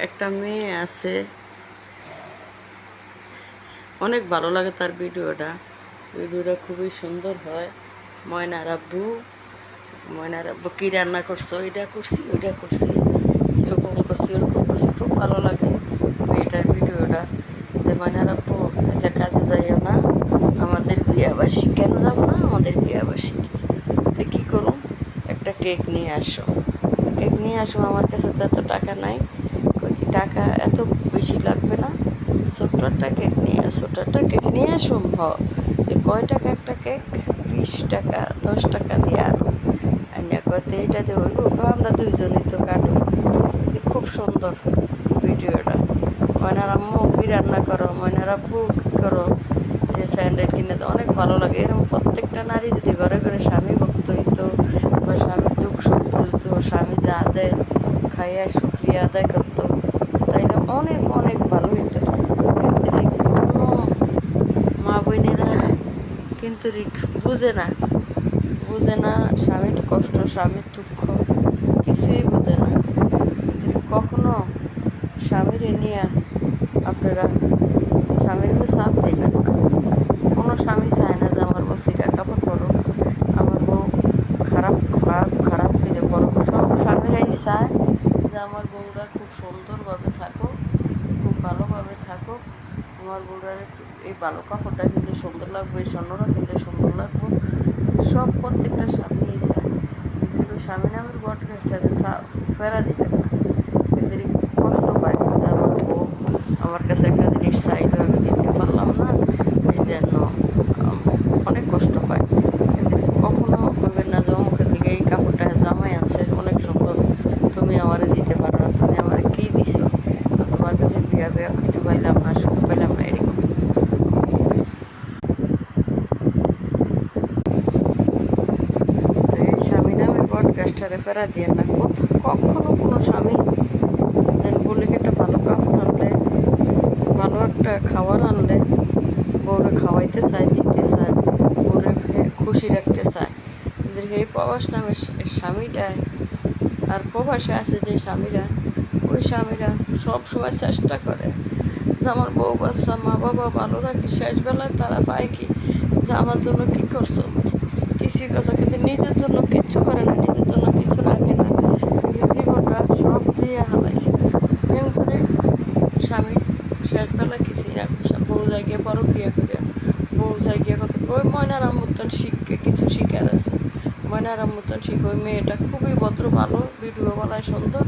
একটা মেয়ে আছে, অনেক ভালো লাগে তার ভিডিওটা খুবই সুন্দর হয়। ময়নার আব্বু কী রান্না করছো, এটা করছি ওইটা করছি, এরকম করছি ওরকম করছি, খুব ভালো লাগে মেয়েটার ভিডিওটা। যে ময়নার আব্বু যে কাজে যাইও না, আমাদের বিয়াবাসী কেন যাবো না, আমাদের বিয়াবাসী তো কী করুন, একটা কেক নিয়ে আসো, কেক নিয়ে আসো, আমার কাছে তো এত টাকা নাই। কি টাকা এত বেশি লাগবে না, ছোট্ট একটা কেক নিয়ে আসুন। যে কয় টাকা একটা কেক, 20 টাকা 10 টাকা দিয়ে আনো, আনিয়া কয়তে এটা দিয়ে হইব, আমরা দুইজনই তো কাটু। খুব সুন্দর ভিডিওটা। ময়নার আম্মু কী রান্না করো, ময়নার আব্বু কী করো, যে স্যান্ডেল কিনে তো অনেক ভালো লাগে। এরকম প্রত্যেকটা নারী যদি ঘরে ঘরে স্বামী ভক্ত হইতো, বা স্বামীর দুঃখ সুখ বুঝতো, স্বামী যা দেয় খাইয়া শুক্রিয়া আদায় করতো, তাইলে অনেক অনেক ভালো হইতো। কোনো মা বোনেরা কিন্তু বুঝে না স্বামীর কষ্ট, স্বামীর দুঃখ কিছুই বুঝে না। কখনো স্বামীর নিয়ে আপনারা স্বামীর চাপ দেবেন না। কোনো স্বামী চায় না যে আমার বউ সিরা কাপড় পরো, আমার বউ খারাপ ফিরে পরো। সব স্বামীরাই চায় যে আমার বউরা খুব সুন্দরভাবে থাকুক, খুব ভালোভাবে থাকুক। আমার বউরা এই ভালো কাপড়টা কিনলে সুন্দর লাগবে, স্বর্ণরা কিনলে সুন্দর লাগবে, সব প্রত্যেকটা স্বামীই চায়। কিন্তু স্বামী নামের বটগাছটাতে ফেরা দিবেন না, এদের কষ্ট পায় যে আমার বউ আমার কাছে একটা জিনিস চাইলো আমি দিতে পারলাম না, এই জন্য অনেক কষ্ট পায়। কখনো বলবেন না যে অমুকের দিকে এই কাপড়টা জামাই আছে অনেক সুন্দর, তুমি আমারে দিতে পারো না, তুমি আমারে কী দিছো, তোমার কাছে বিয়া কিছু পাইলাম না, সুখ পাইলাম না, এরকম। তো এই স্বামী নামের বটগাছটারে ফেরা দিয়ে না। কখনো কোনো স্বামী যেন বলে একটা ভালো কাপড় আনলে, ভালো একটা খাবার আনলে বউরে খাওয়াইতে চায়, দিতে চায়, বউরে খুশি রাখতে চায়। এই প্রবাস নামের স্বামীটায় আর প্রবাসে আছে যে স্বামীরা, ওই স্বামীরা সব সময় চেষ্টা করে যে আমার বউ বাচ্চা মা বাবা ভালো রাখি, শেষবেলায় তারা পায় কি যে আমার জন্য কী করছো, কিছুই করছো, কিন্তু নিজের জন্য কিচ্ছু করে না, নিজের জন্য কিছু রাখে না, নিজের জীবনটা সব দিয়ে হালাইছে। কিন্তু স্বামী শেষবেলা কিছুই রাখে, বউ জায়গায় পরকিয়া করে, বউ জায়গায় কথা ওই ময়নার আম্মুতন কিছু শিকার আছে। ময়নার আম্মুতন ওই মেয়েটা খুবই ভদ্র, ভালো, ভিডিও বানায় সুন্দর।